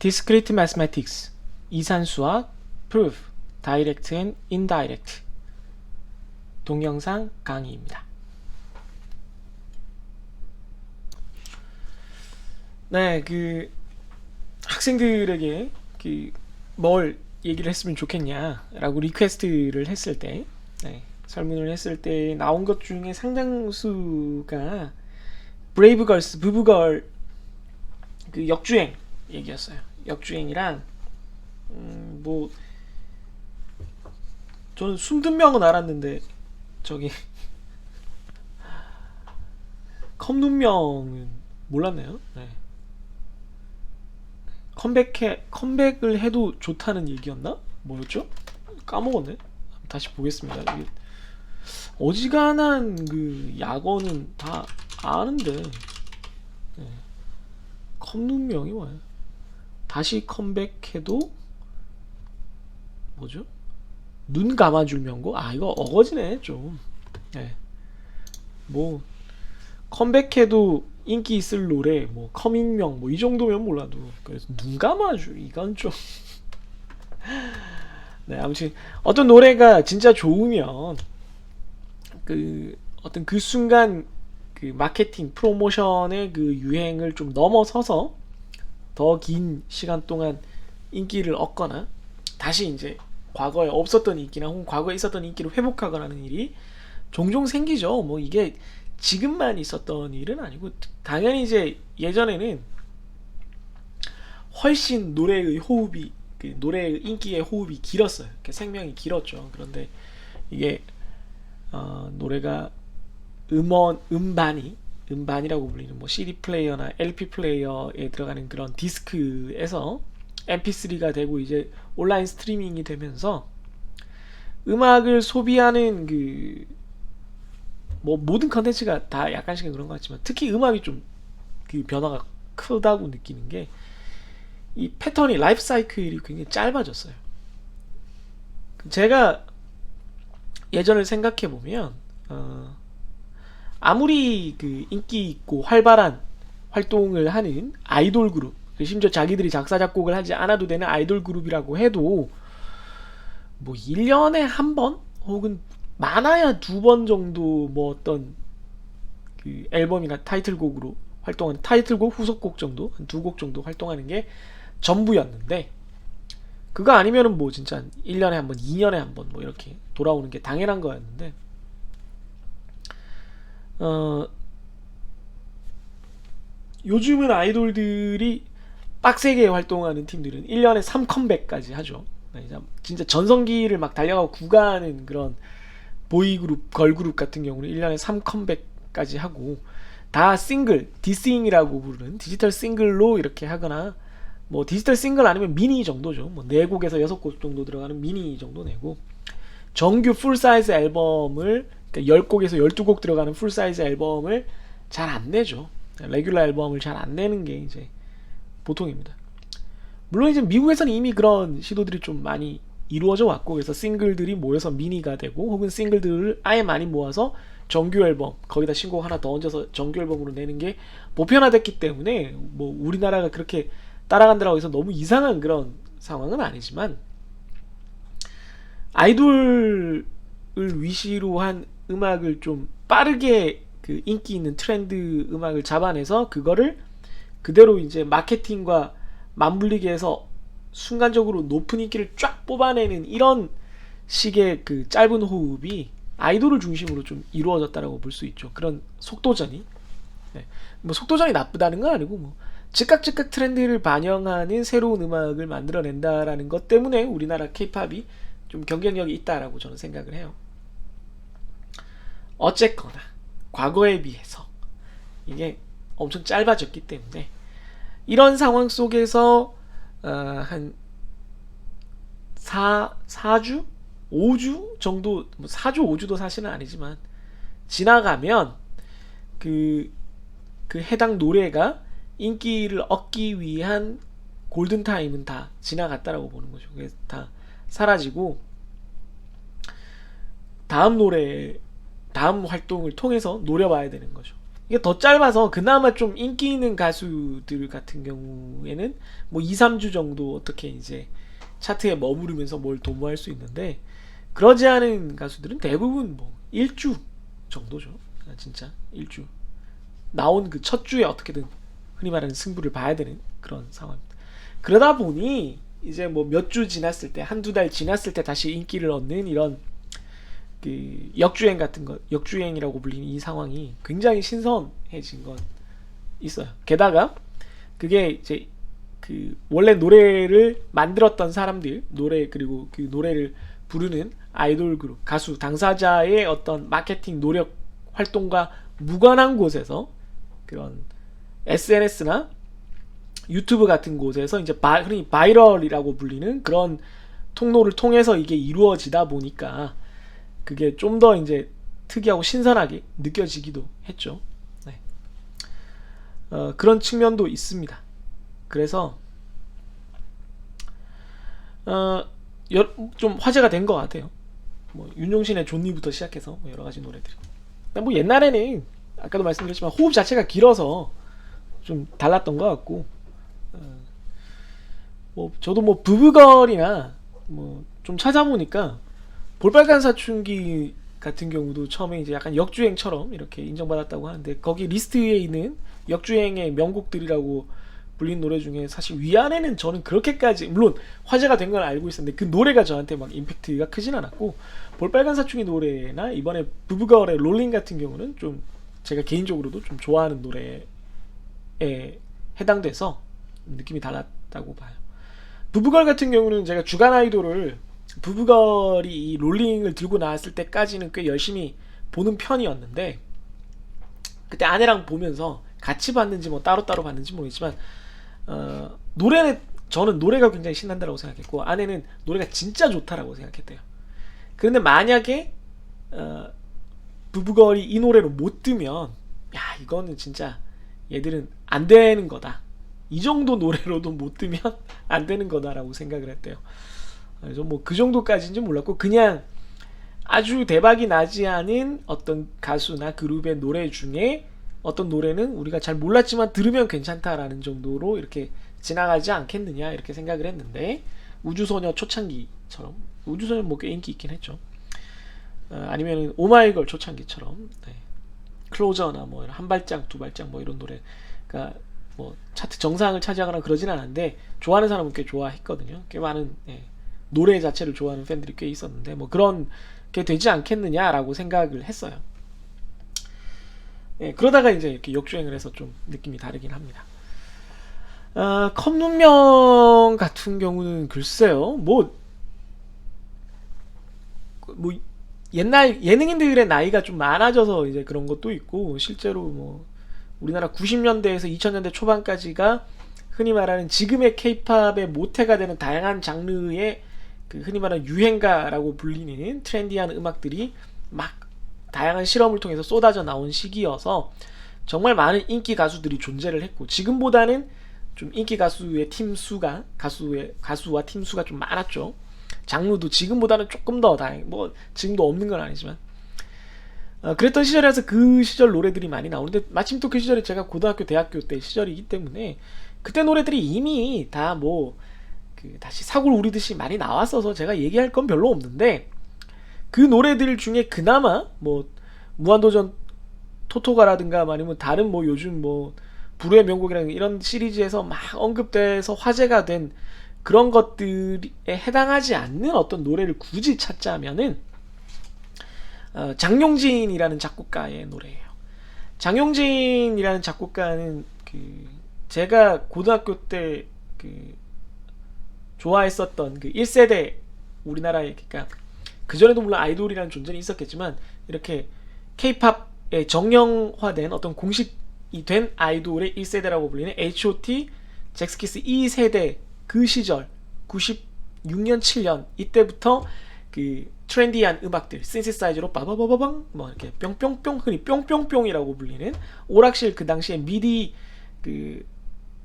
Discrete Mathematics, 이산수학, Proof, Direct and Indirect 동영상 강의입니다. 네, 학생들에게 뭘 얘기를 했으면 좋겠냐라고 리퀘스트를 했을 때, 설문을 했을 때 나온 것 중에 상당수가 브레이브걸스, 부부걸 역주행 얘기였어요. 역주행이랑 뭐 저는 숨든 명은 알았는데 저기 컵눈명은 몰랐네요. 네. 컴백을 해도 좋다는 얘기였나? 뭐였죠? 까먹었네. 다시 보겠습니다. 이게 어지간한 약어는 다 아는데, 네. 컵눈명이 뭐야? 다시 컴백해도 뭐죠? 눈 감아줄 명고? 아, 이거 어거지네 좀. 네. 뭐 컴백해도 인기 있을 노래, 뭐 커밍명, 뭐 이 정도면 몰라도, 그래서 눈 감아줄, 이건 좀. 네, 아무튼 어떤 노래가 진짜 좋으면 어떤 그 순간 마케팅 프로모션의 유행을 좀 넘어서서 더 긴 시간 동안 인기를 얻거나 다시 이제 과거에 없었던 인기나 혹은 과거에 있었던 인기를 회복하거나 하는 일이 종종 생기죠. 뭐 이게 지금만 있었던 일은 아니고, 당연히 이제 예전에는 훨씬 노래의 호흡이, 노래의 인기의 호흡이 길었어요. 생명이 길었죠. 그런데 이게 노래가 음반이라고 불리는 뭐 CD 플레이어나 LP 플레이어에 들어가는 그런 디스크에서 MP3가 되고 이제 온라인 스트리밍이 되면서 음악을 소비하는 뭐 모든 컨텐츠가 다 약간씩은 그런 것 같지만 특히 음악이 좀 변화가 크다고 느끼는 게, 이 패턴이, 라이프 사이클이 굉장히 짧아졌어요. 제가 예전을 생각해 보면 아무리 인기 있고 활발한 활동을 하는 아이돌 그룹, 심지어 자기들이 작사 작곡을 하지 않아도 되는 아이돌 그룹이라고 해도 뭐 1년에 한 번 혹은 많아야 2번 정도 뭐 어떤 앨범이나 타이틀곡으로 활동하는, 타이틀곡 후속곡 정도, 한 2곡 정도 활동하는 게 전부였는데, 그거 아니면은 뭐 진짜 1년에 한 번, 2년에 한 번 뭐 이렇게 돌아오는 게 당연한 거였는데, 요즘은 아이돌들이 빡세게 활동하는 팀들은 1년에 3컴백까지 하죠. 진짜 전성기를 막 달려가고 구가하는 그런 보이그룹, 걸그룹 같은 경우는 1년에 3컴백까지 하고, 다 싱글, 디싱이라고 부르는 디지털 싱글로 이렇게 하거나, 뭐 디지털 싱글 아니면 미니 정도죠. 뭐 4곡에서 6곡 정도 들어가는 미니 정도 내고, 정규 풀사이즈 앨범을, 그러니까 10곡에서 12곡 들어가는 풀사이즈 앨범을 잘 안 내죠. 레귤러 앨범을 잘 안 내는 게 이제 보통입니다. 물론 이제 미국에서는 이미 그런 시도들이 좀 많이 이루어져 왔고, 그래서 싱글들이 모여서 미니가 되고, 혹은 싱글들을 아예 많이 모아서 정규 앨범, 거기다 신곡 하나 더 얹어서 정규 앨범으로 내는 게 보편화됐기 때문에 뭐 우리나라가 그렇게 따라간다고 해서 너무 이상한 그런 상황은 아니지만, 아이돌을 위시로 한 음악을 좀 빠르게 인기 있는 트렌드 음악을 잡아내서 그거를 그대로 이제 마케팅과 맞물리게 해서 순간적으로 높은 인기를 쫙 뽑아내는 이런 식의 짧은 호흡이 아이돌을 중심으로 좀 이루어졌다라고 볼 수 있죠. 그런 속도전이, 뭐 속도전이 나쁘다는 건 아니고, 뭐 즉각 트렌드를 반영하는 새로운 음악을 만들어낸다라는 것 때문에 우리나라 케이팝이 좀 경쟁력이 있다라고 저는 생각을 해요. 어쨌거나 과거에 비해서 이게 엄청 짧아졌기 때문에, 이런 상황 속에서 한 4주? 5주 정도, 뭐 4주 5주도 사실은 아니지만 지나가면 해당 노래가 인기를 얻기 위한 골든타임은 다 지나갔다라고 보는 거죠. 그래서 다 사라지고 다음 노래, 다음 활동을 통해서 노려봐야 되는 거죠. 이게 더 짧아서 그나마 좀 인기 있는 가수들 같은 경우에는 뭐 2, 3주 정도 어떻게 이제 차트에 머무르면서 뭘 도모할 수 있는데, 그러지 않은 가수들은 대부분 뭐 1주 정도죠. 진짜 1주. 나온 그 첫 주에 어떻게든 흔히 말하는 승부를 봐야 되는 그런 상황입니다. 그러다 보니 이제 뭐 몇 주 지났을 때, 한두 달 지났을 때 다시 인기를 얻는 이런 그 역주행 같은 것, 역주행이라고 불리는 이 상황이 굉장히 신선해진 건 있어요. 게다가 그게 이제 그 원래 노래를 만들었던 사람들, 노래 그리고 그 노래를 부르는 아이돌 그룹, 가수 당사자의 어떤 마케팅 노력 활동과 무관한 곳에서, 그런 SNS나 유튜브 같은 곳에서 이제 흔히 바이럴이라고 불리는 그런 통로를 통해서 이게 이루어지다 보니까 그게 좀 더 이제 특이하고 신선하게 느껴지기도 했죠. 네. 그런 측면도 있습니다. 그래서 좀 화제가 된 것 같아요. 뭐 윤종신의 존니부터 시작해서 뭐 여러 가지 노래들이. 뭐 옛날에는 아까도 말씀드렸지만 호흡 자체가 길어서 좀 달랐던 것 같고, 뭐 저도 뭐 부부걸이나 뭐 좀 찾아보니까 볼빨간 사춘기 같은 경우도 처음에 이제 약간 역주행처럼 이렇게 인정받았다고 하는데, 거기 리스트에 있는 역주행의 명곡들이라고 불린 노래 중에 사실 위아래는 저는 그렇게까지, 물론 화제가 된 건 알고 있었는데 그 노래가 저한테 막 임팩트가 크진 않았고, 볼빨간 사춘기 노래나 이번에 부부걸의 롤링 같은 경우는 좀 제가 개인적으로도 좀 좋아하는 노래에 해당돼서 느낌이 달랐다고 봐요. 부부걸 같은 경우는 제가 주간 아이돌을, 부부걸이 이 롤링을 들고 나왔을 때까지는 꽤 열심히 보는 편이었는데, 그때 아내랑 보면서 같이 봤는지 뭐 따로따로 봤는지 모르겠지만 노래는, 저는 노래가 굉장히 신난다라고 생각했고 아내는 노래가 진짜 좋다라고 생각했대요. 그런데 만약에 부부걸이 이 노래로 못 뜨면, 야 이거는 진짜 얘들은 안 되는 거다, 이 정도 노래로도 못 뜨면 안 되는 거다라고 생각을 했대요. 그래서 뭐 그 정도까지인지 몰랐고, 그냥 아주 대박이 나지 않은 어떤 가수나 그룹의 노래 중에 어떤 노래는 우리가 잘 몰랐지만 들으면 괜찮다라는 정도로 이렇게 지나가지 않겠느냐 이렇게 생각을 했는데, 우주소녀 초창기처럼, 우주소녀 뭐 꽤 인기 있긴 했죠. 아니면 오마이걸 초창기처럼, 네. 클로저나 뭐 한 발짝 두 발짝 뭐 이런 노래가 뭐 차트 정상을 차지하거나 그러진 않았는데 좋아하는 사람은 꽤 좋아했거든요. 꽤 많은, 네. 노래 자체를 좋아하는 팬들이 꽤 있었는데 뭐 그런 게 되지 않겠느냐라고 생각을 했어요. 예, 그러다가 이제 이렇게 역주행을 해서 좀 느낌이 다르긴 합니다. 컵눈명 같은 경우는 글쎄요, 뭐 옛날 예능인들의 나이가 좀 많아져서 이제 그런 것도 있고, 실제로 뭐 우리나라 90년대에서 2000년대 초반까지가 흔히 말하는 지금의 케이팝의 모태가 되는 다양한 장르의 그 흔히 말하는 유행가라고 불리는 트렌디한 음악들이 막 다양한 실험을 통해서 쏟아져 나온 시기여서 정말 많은 인기 가수들이 존재를 했고, 지금보다는 좀 인기 가수의 팀 수가, 가수와 팀 수가 좀 많았죠. 장르도 지금보다는 조금 더 뭐 지금도 없는 건 아니지만 그랬던 시절이라서 그 시절 노래들이 많이 나오는데, 마침 또 그 시절이 제가 고등학교 대학교 때 시절이기 때문에 그때 노래들이 이미 다 뭐 다시 사골 우리듯이 많이 나왔어서 제가 얘기할 건 별로 없는데, 그 노래들 중에 그나마 뭐 무한도전 토토가라든가 아니면 다른 뭐 요즘 뭐 불후의 명곡이라는 이런 시리즈에서 막 언급돼서 화제가 된 그런 것들에 해당하지 않는 어떤 노래를 굳이 찾자면은 장용진이라는 작곡가의 노래예요. 장용진이라는 작곡가는 제가 고등학교 때 좋아했었던 그 1세대 우리나라의, 그러니까 그 전에도 물론 아이돌이라는 존재는 있었겠지만 이렇게 K-팝의 정형화된 어떤 공식이 된 아이돌의 1세대라고 불리는 H.O.T, 잭스키스 2세대 그 시절 96년 7년 이때부터 그 트렌디한 음악들, 신시사이저로 빠바바바방 뭐 이렇게 뿅뿅뿅, 흔히 뿅뿅뿅이라고 불리는 오락실 그 당시에 미디 그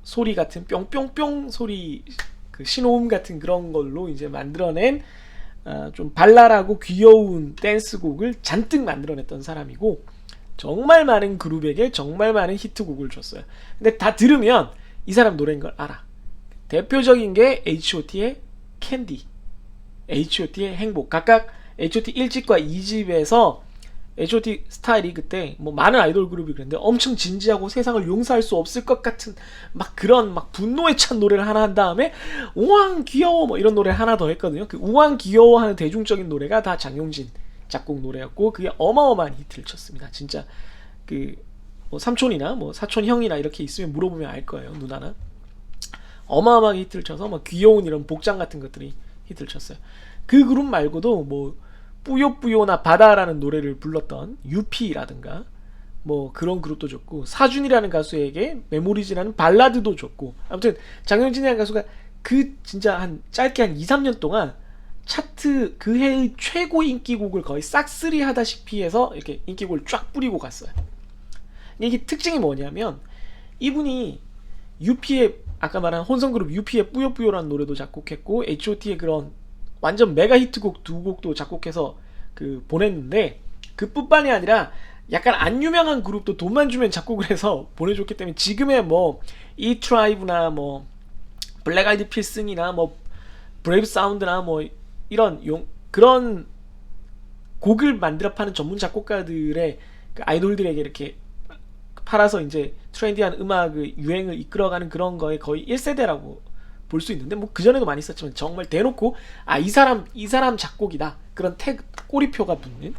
소리 같은 뿅뿅뿅 소리, 그 신호음 같은 그런 걸로 이제 만들어낸 좀 발랄하고 귀여운 댄스곡을 잔뜩 만들어냈던 사람이고, 정말 많은 그룹에게 정말 많은 히트곡을 줬어요. 근데 다 들으면 이 사람 노래인 걸 알아. 대표적인 게 H.O.T의 캔디, H.O.T의 행복. 각각 H.O.T 1집과 2집에서 H.O.T 스타일이 그때 뭐 많은 아이돌 그룹이 그랬는데 엄청 진지하고 세상을 용서할 수 없을 것 같은 막 그런 막 분노에 찬 노래를 하나 한 다음에 우왕 귀여워 뭐 이런 노래 하나 더 했거든요. 그 우왕 귀여워하는 대중적인 노래가 다 장용진 작곡 노래였고 그게 어마어마한 히트를 쳤습니다. 진짜 그뭐 삼촌이나 뭐 사촌 형이나 이렇게 있으면 물어보면 알 거예요. 누나나 어마어마하게 히트를 쳐서 막 귀여운 이런 복장 같은 것들이 히트를 쳤어요. 그 그룹 말고도 뭐 뿌요뿌요나 바다라는 노래를 불렀던 유피라든가 뭐 그런 그룹도 좋고 사준이라는 가수에게 메모리즈라는 발라드도 좋고 아무튼 장영진이라는 가수가 그 진짜 한 짧게 한 2, 3년 동안 차트 그 해의 최고 인기곡을 거의 싹쓸이 하다시피 해서 이렇게 인기곡을 쫙 뿌리고 갔어요. 이게 특징이 뭐냐면 이분이 유피의 아까 말한 혼성그룹 유피의 뿌요뿌요라는 노래도 작곡했고 H.O.T의 그런 완전 메가 히트곡 두 곡도 작곡해서 그 보냈는데 그뿐만이 아니라 약간 안 유명한 그룹도 돈만 주면 작곡을 해서 보내줬기 때문에 지금의 뭐 이 트라이브나 뭐 블랙 아이드 필승이나 뭐 브레이브 사운드나 뭐 이런 그런 곡을 만들어 파는 전문 작곡가들의 그 아이돌들에게 이렇게 팔아서 이제 트렌디한 음악의 유행을 이끌어가는 그런 거에 거의 1세대라고 볼 수 있는데 뭐 그전에도 많이 있었지만 정말 대놓고 아 이 사람 작곡이다 그런 태그 꼬리표가 붙는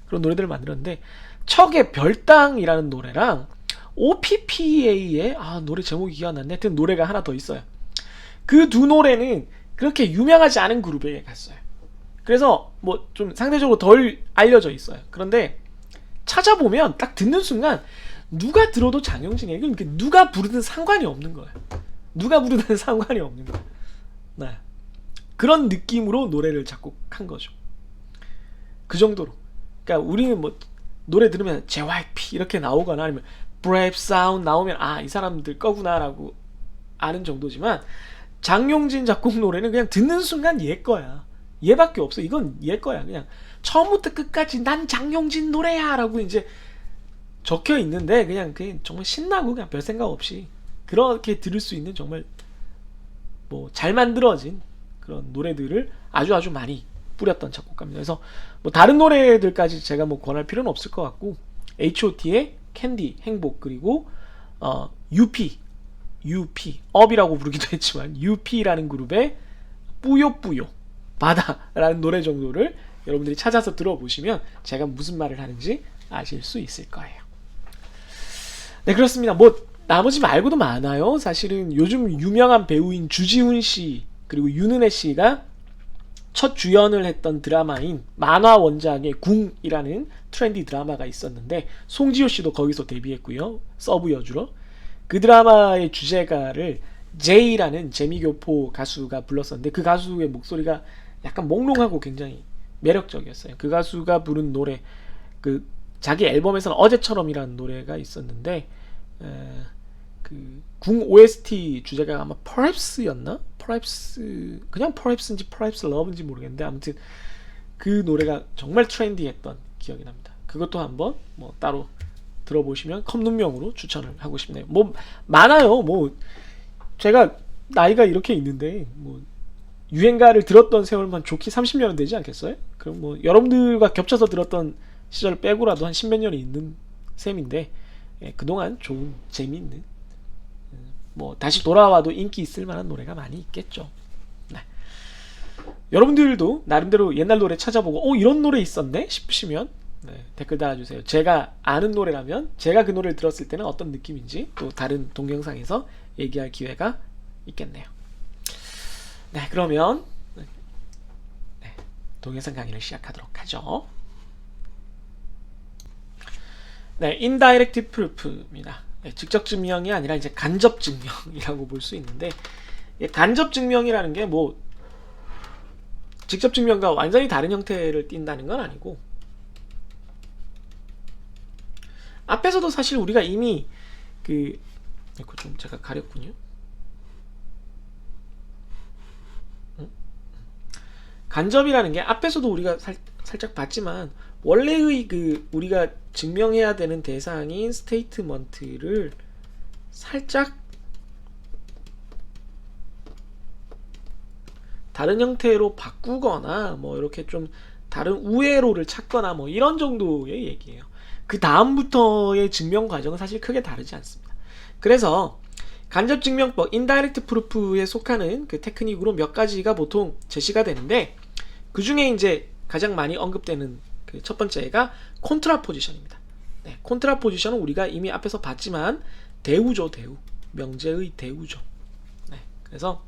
그런 노래들을 만들었는데 척의 별당이라는 노래랑 OPPA의 노래 제목이 기억 안 나네. 하여튼 노래가 하나 더 있어요. 그 두 노래는 그렇게 유명하지 않은 그룹에게 갔어요. 그래서 뭐 좀 상대적으로 덜 알려져 있어요. 그런데 찾아보면 딱 듣는 순간 누가 들어도 장영진이에요. 그러니까 누가 부르든 상관이 없는 거예요. 누가 부르든 상관이 없는 거예요. 네. 그런 느낌으로 노래를 작곡한 거죠. 그 정도로. 그러니까 우리는 뭐 노래 들으면 JYP 이렇게 나오거나 아니면 Brave Sound 나오면 이 사람들 거구나라고 아는 정도지만 장용진 작곡 노래는 그냥 듣는 순간 얘 거야. 얘밖에 없어. 이건 얘 거야. 그냥 처음부터 끝까지 난 장용진 노래야 라고 이제 적혀 있는데 그냥 정말 신나고 그냥 별 생각 없이 그렇게 들을 수 있는 정말 뭐 잘 만들어진 그런 노래들을 아주 많이 뿌렸던 작곡가입니다. 그래서 뭐 다른 노래들까지 제가 뭐 권할 필요는 없을 것 같고 H.O.T의 캔디, 행복 그리고 UP 업이라고 부르기도 했지만 UP라는 그룹의 뿌요뿌요 바다라는 노래 정도를 여러분들이 찾아서 들어보시면 제가 무슨 말을 하는지 아실 수 있을 거예요. 네, 그렇습니다. 뭐 나머지 말고도 많아요. 사실은 요즘 유명한 배우인 주지훈 씨 그리고 윤은혜 씨가 첫 주연을 했던 드라마인 만화 원작의 궁이라는 트렌디 드라마가 있었는데 송지효 씨도 거기서 데뷔했고요. 서브 여주로. 그 드라마의 주제가를 제이라는 재미교포 가수가 불렀었는데 그 가수의 목소리가 약간 몽롱하고 굉장히 매력적이었어요. 그 가수가 부른 노래 그 자기 앨범에서는 어제처럼이라는 노래가 있었는데 궁 OST 주제가가 아마 Perhaps였나? Perhaps 그냥 Perhaps인지 Perhaps Love인지 모르겠는데 아무튼 그 노래가 정말 트렌디했던 기억이 납니다. 그것도 한번 뭐 따로 들어보시면 컵눈명으로 추천을 하고 싶네요. 뭐 많아요. 뭐 제가 나이가 이렇게 있는데 뭐 유행가를 들었던 세월만 좋게 30년은 되지 않겠어요? 그럼 뭐 여러분들과 겹쳐서 들었던 시절 빼고라도 한 10몇 년이 있는 셈인데 그동안 좋은 재미있는 뭐 다시 돌아와도 인기 있을 만한 노래가 많이 있겠죠. 네. 여러분들도 나름대로 옛날 노래 찾아보고 이런 노래 있었네 싶으시면 댓글 달아주세요. 제가 아는 노래라면 제가 그 노래를 들었을 때는 어떤 느낌인지 또 다른 동영상에서 얘기할 기회가 있겠네요. 네, 그러면 동영상 강의를 시작하도록 하죠. 네, indirect proof입니다. 직접 증명이 아니라 이제 간접 증명이라고 볼 수 있는데 간접 증명이라는 게 뭐 직접 증명과 완전히 다른 형태를 띈다는 건 아니고 앞에서도 사실 우리가 이미 이거 좀 제가 가렸군요. 간접이라는 게 앞에서도 우리가 살짝 봤지만 원래의 그 우리가 증명해야 되는 대상인 스테이트먼트를 살짝 다른 형태로 바꾸거나 뭐 이렇게 좀 다른 우회로를 찾거나 뭐 이런 정도의 얘기예요. 그 다음부터의 증명 과정은 사실 크게 다르지 않습니다. 그래서 간접증명법, 인다이렉트 프루프에 속하는 그 테크닉으로 몇 가지가 보통 제시가 되는데, 그 중에 이제 가장 많이 언급되는 그 첫 번째가 콘트라 포지션입니다. 네, 콘트라 포지션은 우리가 이미 앞에서 봤지만 대우죠, 대우. 명제의 대우죠. 네, 그래서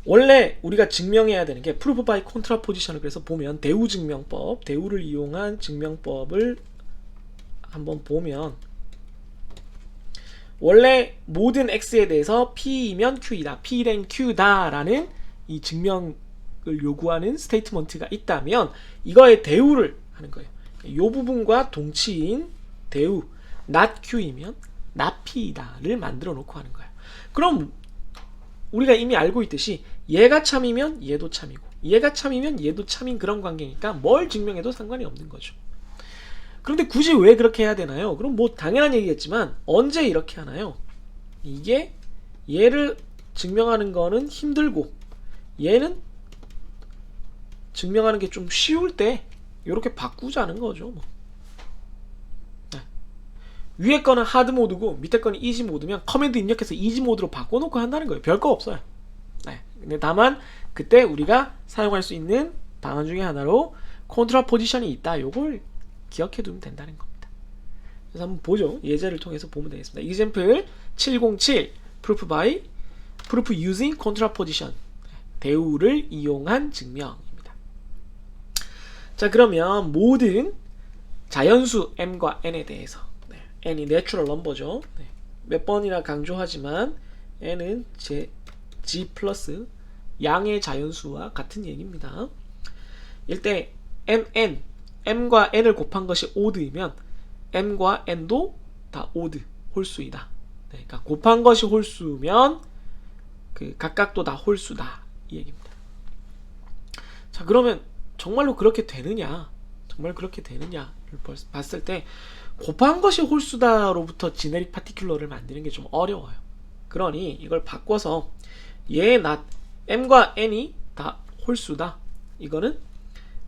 원래 우리가 증명해야 되는 게 프루프 바이 콘트라 포지션을 그래서 보면 대우 증명법, 대우를 이용한 증명법을 한번 보면 원래 모든 x에 대해서 p이면 q이다, p된 q다 라는 이 증명을 요구하는 스테이트먼트가 있다면 이거의 대우를 하는 거예요. 이 부분과 동치인 대우 not q이면 not p이다를 만들어 놓고 하는 거예요. 그럼 우리가 이미 알고 있듯이 얘가 참이면 얘도 참이고 얘가 참이면 얘도 참인 그런 관계니까 뭘 증명해도 상관이 없는 거죠. 그런데 굳이 왜 그렇게 해야 되나요? 그럼 뭐 당연한 얘기겠지만 언제 이렇게 하나요? 이게 얘를 증명하는 거는 힘들고 얘는 증명하는 게 좀 쉬울 때 이렇게 바꾸자는 거죠. 뭐. 네. 위에 거는 하드 모드고 밑에 거는 이지 모드면 커맨드 입력해서 이지 모드로 바꿔놓고 한다는 거예요. 별거 없어요. 네. 근데 다만 그때 우리가 사용할 수 있는 방안 중에 하나로 컨트롤 포지션이 있다. 요걸 기억해 두면 된다는 겁니다. 그래서 한번 보죠. 예제를 통해서 보면 되겠습니다. example 707 proof using control position, 대우를 이용한 증명입니다. 자, 그러면 모든 자연수 m과 n에 대해서, n이 내추럴 넘버죠. 몇 번이나 강조하지만 n은 g 플러스 양의 자연수와 같은 얘기입니다. 일때 m과 n을 곱한 것이 odd이면 m과 n도 다 odd 홀수이다. 그러니까 곱한 것이 홀수면 그 각각도 다 홀수다 이 얘기입니다. 자, 그러면 정말로 그렇게 되느냐? 정말 그렇게 되느냐를 봤을 때 곱한 것이 홀수다로부터 지네릭 파티큘러를 만드는 게 좀 어려워요. 그러니 이걸 바꿔서 얘 not m과 n이 다 홀수다. 이거는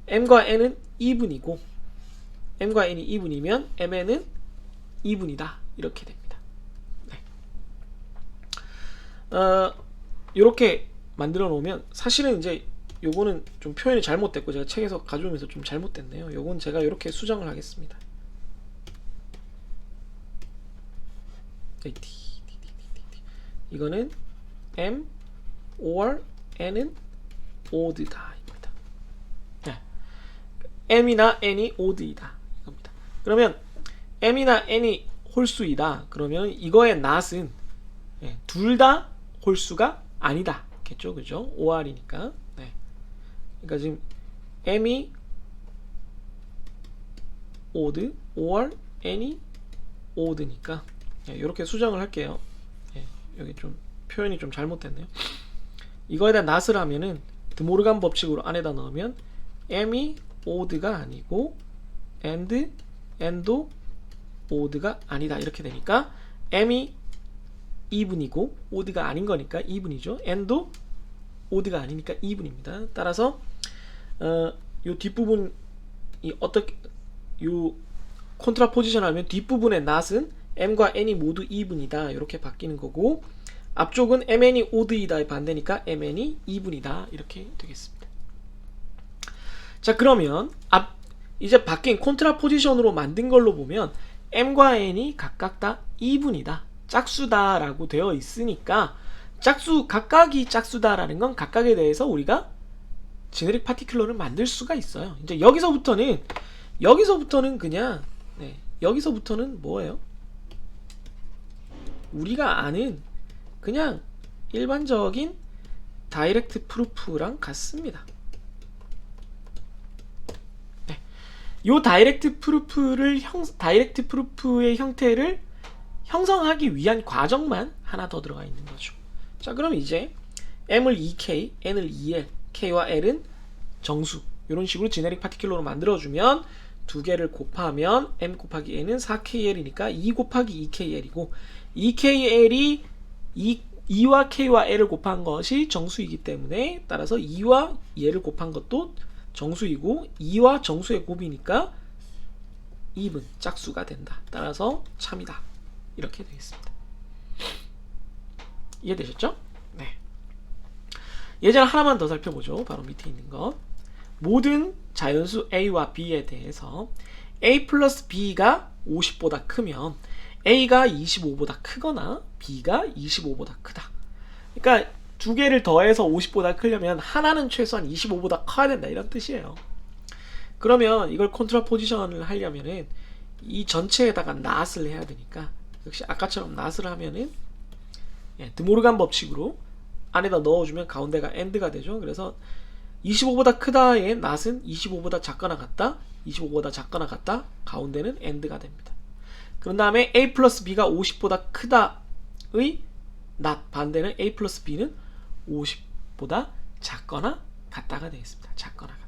m과 n은 2분이고 m과 n이 2분이면 mn은 2분이다. 이렇게 됩니다. 네. 이렇게 만들어 놓으면 사실은 이제 요거는 좀 표현이 잘못됐고 제가 책에서 가져오면서 좀 잘못됐네요. 요건 제가 이렇게 수정을 하겠습니다. 이거는 m or n은 odd다 입니다. 네. m이나 n이 odd이다 이겁니다. 그러면 m이나 n이 홀수이다. 그러면 이거의 not은 둘 다 홀수가 아니다 겠죠, 그죠? or이니까. 네. 그러니까 지금 m이 odd or n이 odd니까 이렇게 수정을 할게요. 여기 좀 표현이 좀 잘못됐네요. 이거에 대한 not을 하면은 드모르간 법칙으로 안에다 넣으면 m이 odd가 아니고 and n도 odd가 아니다 이렇게 되니까 m이 2분이고 odd가 아닌 거니까 2분이죠. n도 odd가 아니니까 2분입니다. 따라서 요 뒷부분이 어떻게 요 컨트라 포지션 하면 뒷부분의 not은 m과 n이 모두 2분이다 이렇게 바뀌는 거고 앞쪽은 mn이 odd이다의 반대니까 mn이 2분이다 이렇게 되겠습니다. 자, 그러면 이제 바뀐 컨트라 포지션으로 만든 걸로 보면 m과 n이 각각 다 2분이다 짝수다 라고 되어 있으니까 각각이 짝수다라는 건 각각에 대해서 우리가 제네릭 파티큘러를 만들 수가 있어요. 이제 여기서부터는 그냥 여기서부터는 뭐예요? 우리가 아는 그냥 일반적인 다이렉트 프루프랑 같습니다. 요 다이렉트 프루프의 형태를 형성하기 위한 과정만 하나 더 들어가 있는 거죠. 자, 그럼 이제 m을 2k, n을 2l, k와 l은 정수, 이런 식으로 지네릭 파티큘러로 만들어주면 두 개를 곱하면 m 곱하기 n은 4kl이니까 2 곱하기 2kl이고 2kl이 2와 k와 l을 곱한 것이 정수이기 때문에 따라서 2와 얘를 곱한 것도 정수이고 2와 정수의 곱이니까 even 짝수가 된다. 따라서 참이다. 이렇게 되겠습니다. 이해되셨죠? 네. 예제를 하나만 더 살펴보죠. 바로 밑에 있는 것. 모든 자연수 a와 b에 대해서 a 플러스 b가 50보다 크면 a가 25보다 크거나 b가 25보다 크다. 그러니까 두 개를 더해서 50보다 크려면 하나는 최소한 25보다 커야 된다. 이런 뜻이에요. 그러면 이걸 컨트라 포지션을 하려면은 이 전체에다가 not을 해야 되니까 역시 아까처럼 not을 하면은 드모르간 법칙으로 안에다 넣어주면 가운데가 and가 되죠. 그래서 25보다 크다의 not은 25보다 작거나 같다, 25보다 작거나 같다, 가운데는 and가 됩니다. 그런 다음에 a 플러스 b가 50보다 크다의 not 반대는 a 플러스 b는 50보다 작거나 같다가 되겠습니다. 작거나 같다.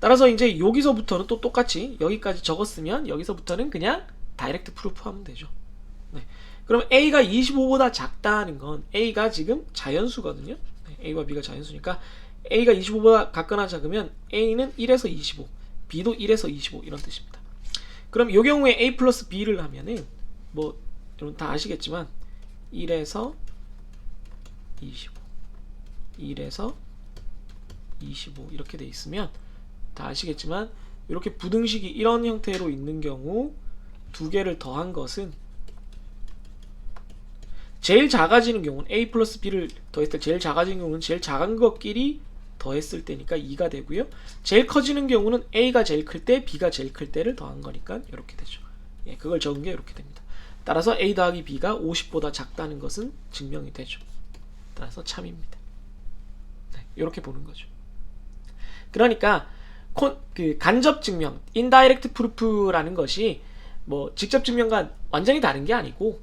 따라서 이제 여기서부터는 또 똑같이 여기까지 적었으면 여기서부터는 그냥 다이렉트 프루프 하면 되죠. 네. 그럼 a가 25보다 작다는 건 a가 지금 자연수거든요. 네. a와 b가 자연수니까 a가 25보다 같거나 작으면 a는 1에서 25, b도 1에서 25 이런 뜻입니다. 그럼 이 경우에 a 플러스 b를 하면은 뭐 여러분 다 아시겠지만 1에서 25, 1에서 25 이렇게 돼 있으면 다 아시겠지만 이렇게 부등식이 이런 형태로 있는 경우 두 개를 더한 것은 제일 작아지는 경우는 a 플러스 b를 더했을 때 제일 작아지는 경우는 제일 작은 것끼리 더했을 때니까 2가 되고요. 제일 커지는 경우는 a가 제일 클 때 b가 제일 클 때를 더한 거니까 이렇게 되죠. 예, 그걸 적은 게 이렇게 됩니다. 따라서 a 더하기 b가 50보다 작다는 것은 증명이 되죠. 따라서 참입니다. 네, 이렇게 보는 거죠. 그러니까 그 간접 증명, indirect proof라는 것이 뭐 직접 증명과 완전히 다른 게 아니고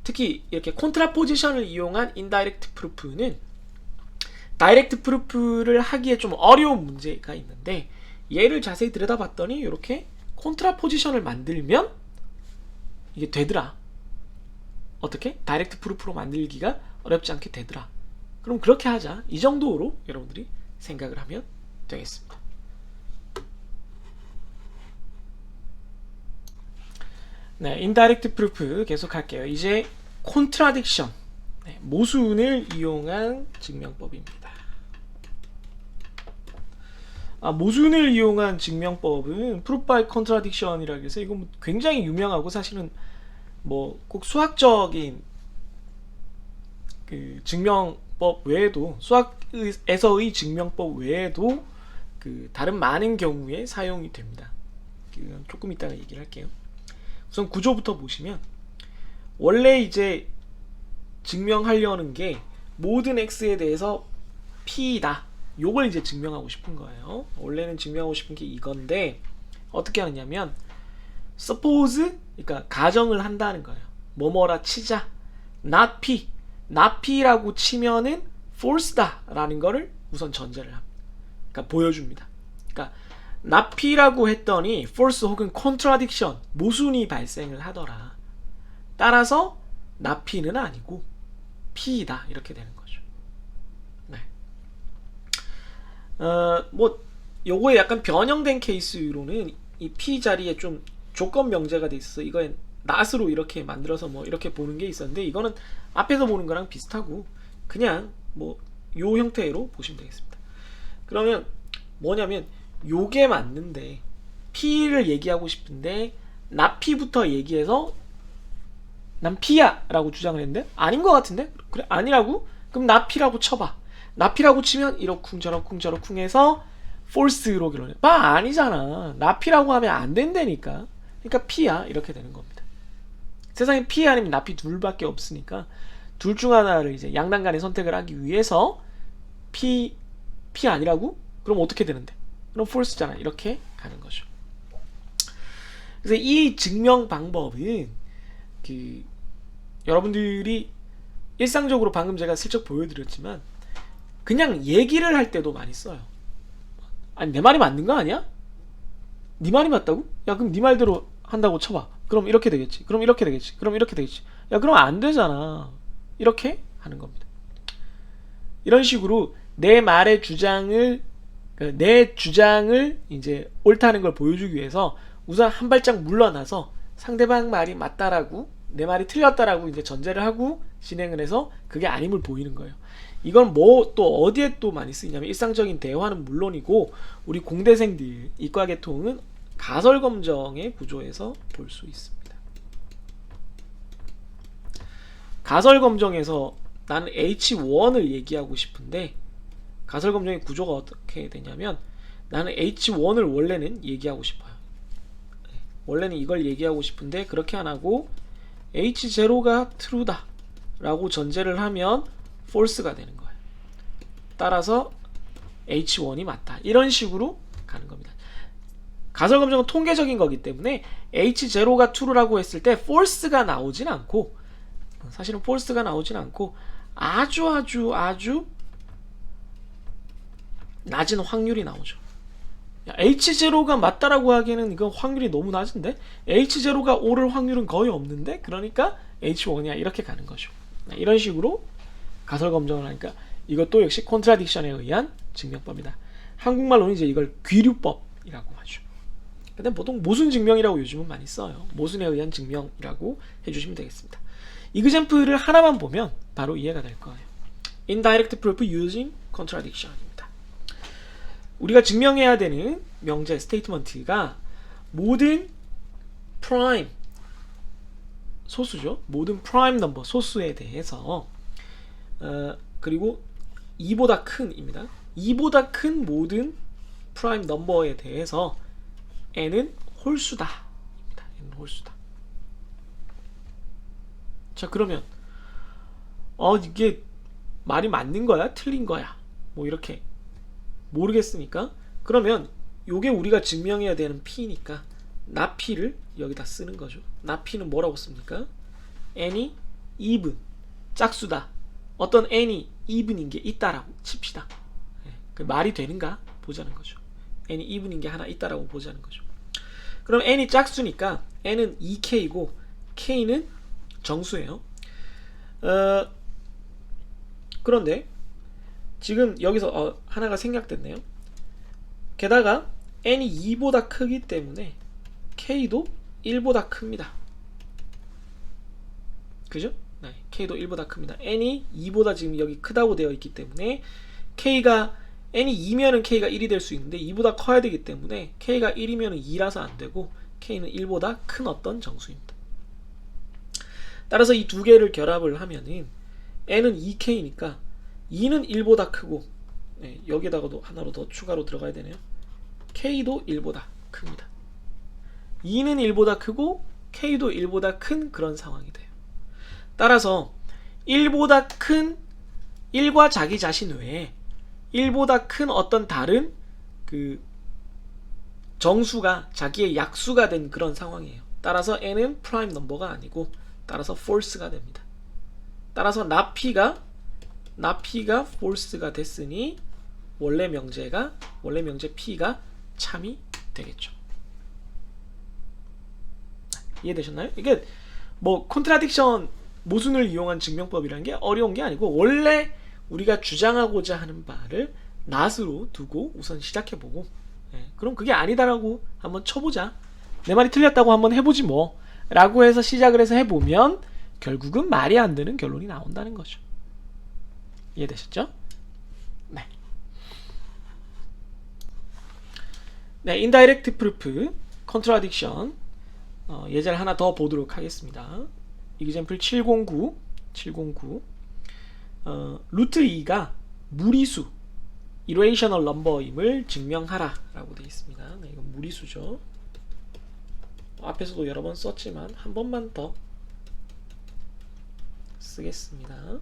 특히 이렇게 콘트라포지션을 이용한 indirect proof는 다이렉트 프루프를 하기에 좀 어려운 문제가 있는데 얘를 자세히 들여다봤더니 이렇게 콘트라포지션을 만들면 이게 되더라. 어떻게? 다이렉트 프루프로 만들기가 어렵지 않게 되더라. 그럼 그렇게 하자. 이 정도로 여러분들이 생각을 하면 되겠습니다. 네, 인다이렉트 프루프 계속 할게요. 이제 콘트라딕션, 네, 모순을 이용한 증명법입니다. 모순을 이용한 증명법은 proof by contradiction이라고 해서 이건 굉장히 유명하고 사실은 뭐 꼭 수학적인 그 증명법 외에도 수학에서의 증명법 외에도 그 다른 많은 경우에 사용이 됩니다. 조금 이따가 얘기를 할게요. 우선 구조부터 보시면 원래 이제 증명하려는 게 모든 x에 대해서 p다. 요걸 이제 증명하고 싶은 거예요. 원래는 증명하고 싶은 게 이건데 어떻게 하느냐면 suppose, 그러니까 가정을 한다는 거예요. 뭐뭐라 치자. not p. not p라고 치면은 false다 라는 거를 우선 전제를 합니다. 그러니까 보여줍니다. 그러니까 not p라고 했더니 false 혹은 contradiction, 모순이 발생을 하더라. 따라서 not p는 아니고 p이다 이렇게 되는 거죠. 네. 뭐 요거에 약간 변형된 케이스로는 이 p 자리에 좀 조건 명제가 돼 있어. 이거에 not으로 이렇게 만들어서 뭐 이렇게 보는 게 있었는데 이거는 앞에서 보는 거랑 비슷하고 그냥 뭐 요 형태로 보시면 되겠습니다. 그러면 뭐냐면 요게 맞는데 p를 얘기하고 싶은데 not p부터 얘기해서 난 p야 라고 주장을 했는데 아닌 것 같은데? 그래 아니라고? 그럼 not p라고 쳐봐. not p라고 치면 이러쿵 저러쿵 저러쿵 해서 false로 결론해. 아니잖아. not p라고 하면 안 된다니까. 그러니까 p야 이렇게 되는 겁니다. 세상에 p 아니면 not p 둘밖에 없으니까 둘 중 하나를 이제 양단간의 선택을 하기 위해서 p 아니라고? 그럼 어떻게 되는데? 그럼 false잖아. 이렇게 가는 거죠. 그래서 이 증명 방법은 여러분들이 일상적으로 방금 제가 슬쩍 보여드렸지만 그냥 얘기를 할 때도 많이 써요. 아니 내 말이 맞는 거 아니야? 네 말이 맞다고? 야 그럼 네 말대로 한다고 쳐봐. 그럼 이렇게 되겠지. 그럼 이렇게 되겠지. 그럼 이렇게 되겠지. 야 그럼 안 되잖아. 이렇게 하는 겁니다. 이런 식으로 내 말의 주장을 내 주장을 이제 옳다는 걸 보여주기 위해서 우선 한 발짝 물러나서 상대방 말이 맞다라고 내 말이 틀렸다라고 이제 전제를 하고 진행을 해서 그게 아님을 보이는 거예요. 이건 뭐 또 어디에 또 많이 쓰이냐면 일상적인 대화는 물론이고 우리 공대생들 이과계통은 가설검정의 구조에서 볼 수 있습니다. 가설검정에서 나는 H1을 얘기하고 싶은데 가설검정의 구조가 어떻게 되냐면 나는 H1을 원래는 얘기하고 싶어요. 원래는 이걸 얘기하고 싶은데 그렇게 안 하고 H0가 true다 라고 전제를 하면 false가 되는 거예요. 따라서 H1이 맞다. 이런 식으로 가는 겁니다. 가설검정은 통계적인 거기 때문에 H0가 true라고 했을 때 false가 나오진 않고 사실은 false가 나오진 않고 아주 낮은 확률이 나오죠. H0가 맞다라고 하기에는 이건 확률이 너무 낮은데 H0가 오를 확률은 거의 없는데 그러니까 H1이야 이렇게 가는 거죠. 이런 식으로 가설검정을 하니까 이것도 역시 컨트라딕션에 의한 증명법이다. 한국말로는 이제 이걸 귀류법이라고 하죠. 근데 보통 모순 증명이라고 요즘은 많이 써요. 모순에 의한 증명이라고 해주시면 되겠습니다. 이그젬플을 하나만 보면 바로 이해가 될 거예요. Indirect proof using contradiction입니다. 우리가 증명해야 되는 명제 스테이트먼트가 모든 프라임 소수죠. 모든 프라임 넘버 소수에 대해서 그리고 2보다 큰입니다. 2보다 큰 모든 프라임 넘버에 대해서 n은 홀수다. n은 홀수다. 자 그러면 이게 말이 맞는 거야? 틀린 거야? 뭐 이렇게 모르겠으니까 그러면 요게 우리가 증명해야 되는 P니까 나 P를 여기다 쓰는 거죠. 나 P는 뭐라고 씁니까? n이 even 짝수다. 어떤 n이 even인 게 있다라고 칩시다. 그 말이 되는가 보자는 거죠. n이 even인 게 하나 있다라고 보자는 거죠. 그럼 n이 짝수니까 n은 2k이고 k는 정수예요. 그런데 지금 여기서 하나가 생략됐네요. 게다가 n이 2보다 크기 때문에 k도 1보다 큽니다. 그죠? 네, k도 1보다 큽니다. n이 2보다 지금 여기 크다고 되어 있기 때문에 k가 n이 2면은 k가 1이 될 수 있는데 2보다 커야 되기 때문에 k가 1이면 2라서 안 되고 k는 1보다 큰 어떤 정수입니다. 따라서 이 두 개를 결합을 하면은 n은 2k니까 2는 1보다 크고 여기에다가도 하나로 더 추가로 들어가야 되네요. k도 1보다 큽니다. 2는 1보다 크고 k도 1보다 큰 그런 상황이 돼요. 따라서 1보다 큰 1과 자기 자신 외에 1보다 큰 어떤 다른 그 정수가 자기의 약수가 된 그런 상황이에요. 따라서 n은 프라임 넘버가 아니고 따라서 false가 됩니다. 따라서 나 P가 false가 됐으니 원래 명제 P가 참이 되겠죠. 이해되셨나요? 이게 뭐 컨트라딕션 모순을 이용한 증명법이라는 게 어려운 게 아니고 원래 우리가 주장하고자 하는 바를 낫으로 두고 우선 시작해보고 그럼 그게 아니다라고 한번 쳐보자. 내 말이 틀렸다고 한번 해보지 뭐 라고 해서 시작을 해서 해보면 결국은 말이 안 되는 결론이 나온다는 거죠. 이해되셨죠? 네. 네, 인다이렉트 프루프, 컨트라딕션 예제를 하나 더 보도록 하겠습니다. 이그젬플 709 루트 2가 무리수 irrational number임을 증명하라 라고 되어 있습니다. 네, 이건 무리수죠. 앞에서도 여러 번 썼지만 한 번만 더 쓰겠습니다.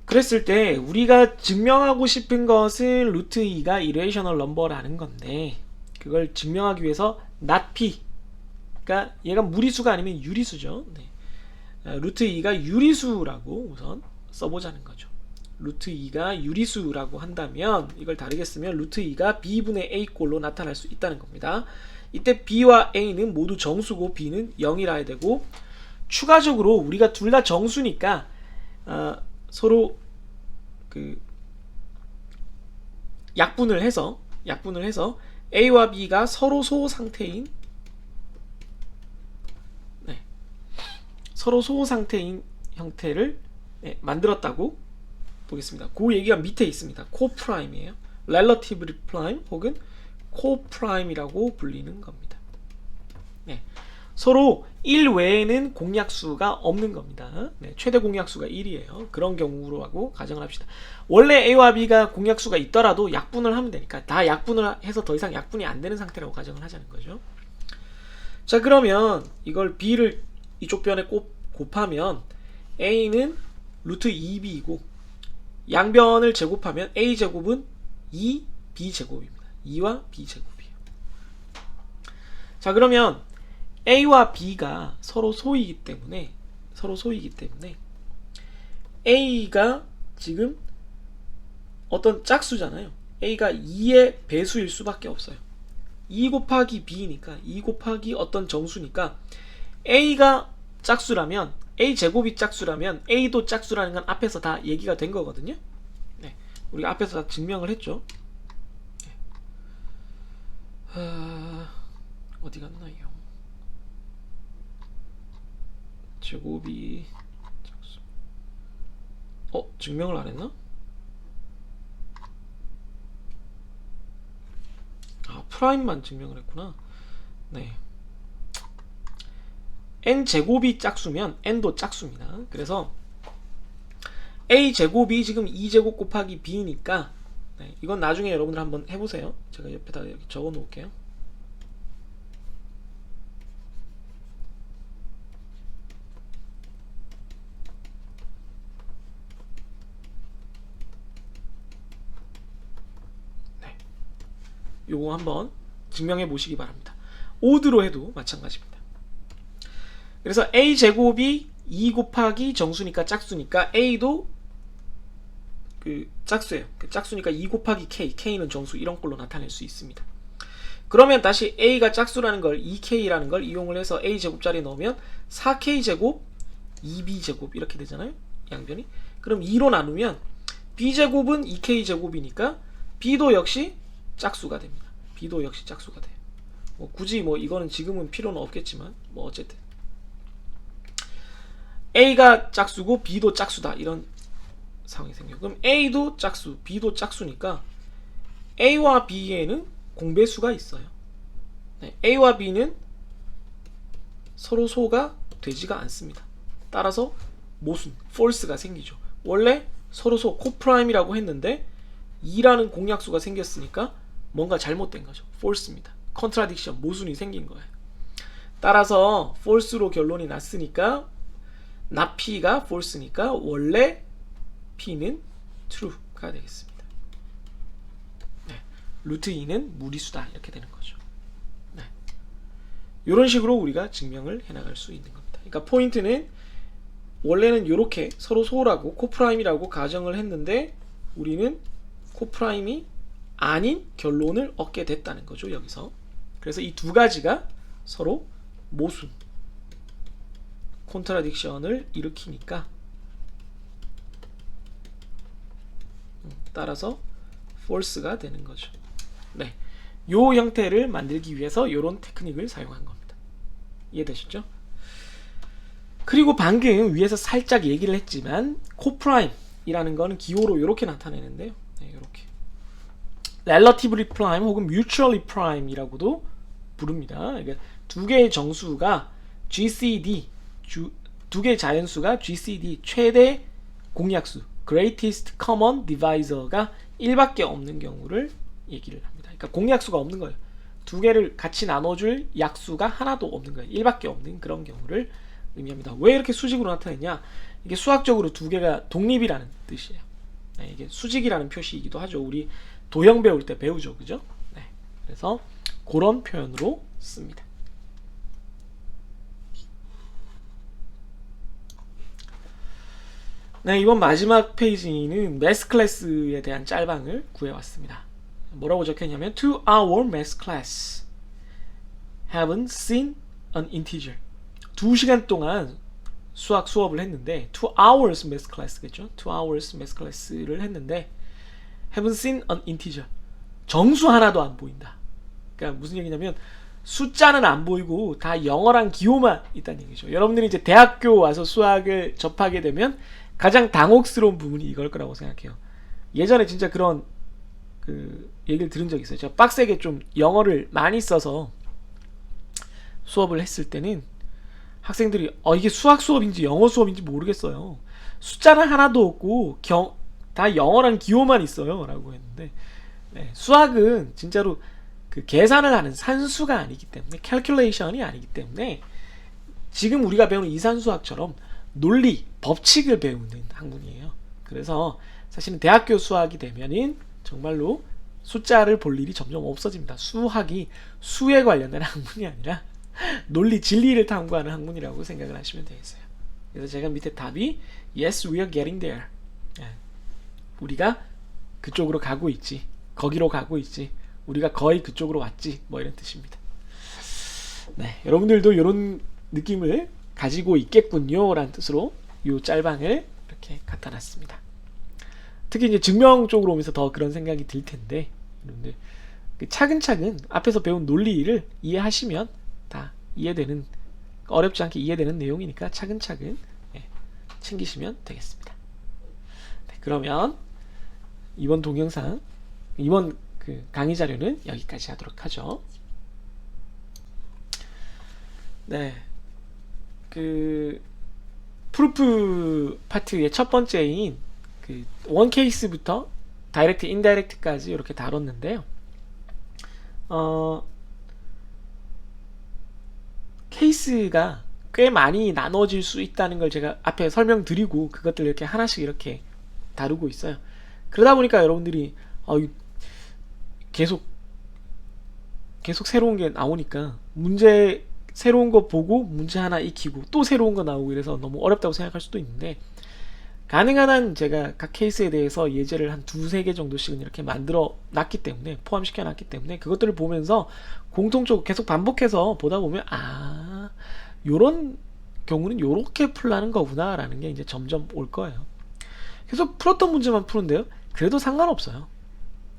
그랬을 때 우리가 증명하고 싶은 것은 루트 2가 irrational number라는 건데 그걸 증명하기 위해서 not p 그러니까 얘가 무리수가 아니면 유리수죠. 네. 루트 2가 유리수라고 우선 써보자는 거죠. 루트 2가 유리수라고 한다면 이걸 다르게 쓰면 루트 2가 b분의 a꼴로 나타날 수 있다는 겁니다. 이때 b와 a는 모두 정수고 b는 0이라 해야 되고, 추가적으로 우리가 둘 다 정수니까 서로 그 약분을 해서 a와 b가 서로 소 상태인 서로 소 상태인 형태를 만들었다고 보겠습니다. 그 얘기가 밑에 있습니다. 코프라임이에요. relatively prime 혹은 코프라임이라고 불리는 겁니다. 서로 1 외에는 공약수가 없는 겁니다. 최대 공약수가 1이에요. 그런 경우라고 가정을 합시다. 원래 A와 B가 공약수가 있더라도 약분을 하면 되니까 다 약분을 해서 더 이상 약분이 안 되는 상태라고 가정을 하자는 거죠. 자, 그러면 이걸 B를 이쪽 변에 곱하면 A는 루트 2B이고 양변을 제곱하면 A제곱은 2B제곱입니다. 2와 B제곱이에요. 자, 그러면 A와 B가 서로 소이기 때문에 A가 지금 어떤 짝수잖아요. A가 2의 배수일 수밖에 없어요. 2 곱하기 B니까 2 곱하기 어떤 정수니까 A가 짝수라면 A제곱이 짝수라면 A도 짝수라는 건 앞에서 다 얘기가 된 거거든요. 우리가 앞에서 다 증명을 했죠. 어디 갔나요? 제곱이 짝수. 증명을 안 했나? 프라임만 증명을 했구나. n제곱이 짝수면 n도 짝수입니다. 그래서 a제곱이 지금 2제곱 곱하기 b니까 이건 나중에 여러분들 한번 해보세요. 제가 옆에다 이렇게 적어 놓을게요. 요거 한번 증명해 보시기 바랍니다. 오드로 해도 마찬가지입니다. 그래서 a제곱이 2 곱하기 정수니까 짝수니까 a도 짝수예요. 짝수니까 2 곱하기 k는 정수, 이런 걸로 나타낼 수 있습니다. 그러면 다시 a가 짝수라는 걸 2k라는 걸 이용을 해서 a제곱자리에 넣으면 4k제곱 2b제곱 이렇게 되잖아요. 양변이. 그럼 2로 나누면 b제곱은 2k제곱이니까 b도 역시 짝수가 됩니다. b도 역시 짝수가 돼요. 굳이 이거는 지금은 필요는 없겠지만 어쨌든 a가 짝수고 b도 짝수다, 이런 상황이 생겨요. 그럼 a도 짝수, b도 짝수니까 a와 b에는 공배수가 있어요. a와 b는 서로 소가 되지가 않습니다. 따라서 모순, false가 생기죠. 원래 서로 소, 코프라임이라고 했는데 2라는 공약수가 생겼으니까 뭔가 잘못된 거죠. false입니다. contradiction, 모순이 생긴 거예요. 따라서 false로 결론이 났으니까 not P가 false니까 원래 P는 true가 되겠습니다. 루트 2는 무리수다, 이렇게 되는 거죠. 이런 식으로 우리가 증명을 해나갈 수 있는 겁니다. 그러니까 포인트는 원래는 이렇게 서로 소라고 코프라임이라고 가정을 했는데 우리는 코프라임이 아닌 결론을 얻게 됐다는 거죠, 여기서. 그래서 이 두 가지가 서로 모순, 콘트라딕션을 일으키니까 따라서 false가 되는 거죠. 요 형태를 만들기 위해서 이런 테크닉을 사용한 겁니다. 이해되셨죠? 그리고 방금 위에서 살짝 얘기를 했지만 코프라임이라는 거는 기호로 이렇게 나타내는데요. 이렇게 relatively prime 혹은 mutually prime이라고도 부릅니다. 그러니까 두 개의 정수가 GCD, 두 개의 자연수가 GCD, 최대 공약수, greatest common divisor가 1밖에 없는 경우를 얘기를 합니다. 그러니까 공약수가 없는 거예요. 두 개를 같이 나눠줄 약수가 하나도 없는 거예요. 1밖에 없는 그런 경우를 의미합니다. 왜 이렇게 수직으로 나타내냐? 이게 수학적으로 두 개가 독립이라는 뜻이에요. 이게 수직이라는 표시이기도 하죠. 우리 도형 배울 때 배우죠, 그죠? 그래서 그런 표현으로 씁니다. 네, 이번 마지막 페이지는 매스 클래스에 대한 짤방을 구해왔습니다. 뭐라고 적혀있냐면 To our math class haven't seen an integer. 2시간 동안 수학 수업을 했는데 to hours math class겠죠. to hours math class를 했는데 haven't seen an integer. 정수 하나도 안 보인다. 그러니까 무슨 얘기냐면 숫자는 안 보이고 다 영어랑 기호만 있다는 얘기죠. 여러분들이 이제 대학교 와서 수학을 접하게 되면 가장 당혹스러운 부분이 이걸 거라고 생각해요. 예전에 진짜 그런 그 얘기를 들은 적이 있어요. 제가 빡세게 좀 영어를 많이 써서 수업을 했을 때는 학생들이 이게 수학 수업인지 영어 수업인지 모르겠어요. 숫자는 하나도 없고 다 영어랑 기호만 있어요 라고 했는데 네, 수학은 진짜로 그 계산을 하는 산수가 아니기 때문에 캘큘레이션이 아니기 때문에 지금 우리가 배우는 이산수학처럼 논리, 법칙을 배우는 학문이에요. 그래서 사실은 대학교 수학이 되면은 정말로 숫자를 볼 일이 점점 없어집니다. 수학이 수에 관련된 학문이 아니라 논리, 진리를 탐구하는 학문이라고 생각을 하시면 되겠어요. 그래서 제가 밑에 답이 Yes, we are getting there. 우리가 그쪽으로 가고 있지. 거기로 가고 있지. 우리가 거의 그쪽으로 왔지. 뭐 이런 뜻입니다. 네, 여러분들도 이런 느낌을 가지고 있겠군요 라는 뜻으로 이 짤방을 이렇게 갖다 놨습니다. 특히 이제 증명 쪽으로 오면서 더 그런 생각이 들 텐데 여러분들 차근차근 앞에서 배운 논리를 이해하시면 다 이해되는, 어렵지 않게 이해되는 내용이니까 차근차근 챙기시면 되겠습니다. 네, 그러면 이번 동영상, 이번 그 강의 자료는 여기까지 하도록 하죠. 네, 그 프루프 파트의 첫 번째인 그 원 케이스부터 다이렉트, 인다이렉트까지 이렇게 다뤘는데요. 케이스가 꽤 많이 나눠질 수 있다는 걸 제가 앞에 설명드리고 그것들 이렇게 하나씩 이렇게 다루고 있어요. 그러다 보니까 여러분들이 계속 새로운 게 나오니까 문제 새로운 거 보고 문제 하나 익히고 또 새로운 거 나오고 이래서 너무 어렵다고 생각할 수도 있는데 가능한 한 제가 각 케이스에 대해서 예제를 한 두세 개 정도씩은 이렇게 만들어 놨기 때문에, 포함시켜 놨기 때문에 그것들을 보면서 공통적으로 계속 반복해서 보다 보면 요런 경우는 요렇게 풀라는 거구나 라는 게 이제 점점 올 거예요. 계속 풀었던 문제만 푸는데요, 그래도 상관없어요.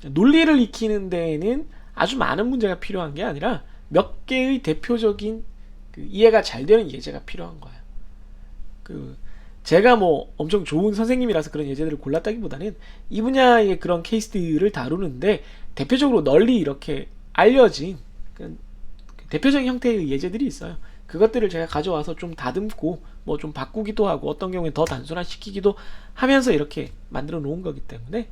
논리를 익히는 데에는 아주 많은 문제가 필요한 게 아니라 몇 개의 대표적인 그 이해가 잘 되는 예제가 필요한 거예요. 제가 뭐 엄청 좋은 선생님이라서 그런 예제들을 골랐다기보다는 이 분야의 그런 케이스들을 다루는데 대표적으로 널리 이렇게 알려진 대표적인 형태의 예제들이 있어요. 그것들을 제가 가져와서 좀 다듬고 뭐 좀 바꾸기도 하고 어떤 경우에 더 단순화시키기도 하면서 이렇게 만들어 놓은 거기 때문에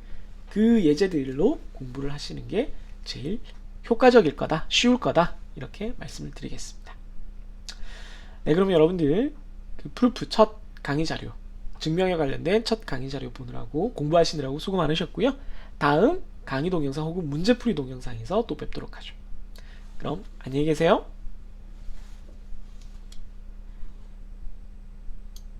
그 예제들로 공부를 하시는 게 제일 효과적일 거다, 쉬울 거다, 이렇게 말씀을 드리겠습니다. 네, 그러면 여러분들 그 프루프 첫 강의 자료, 증명에 관련된 첫 강의 자료 보느라고 공부하시느라고 수고 많으셨고요. 다음 강의 동영상 혹은 문제풀이 동영상에서 또 뵙도록 하죠. 그럼 안녕히 계세요.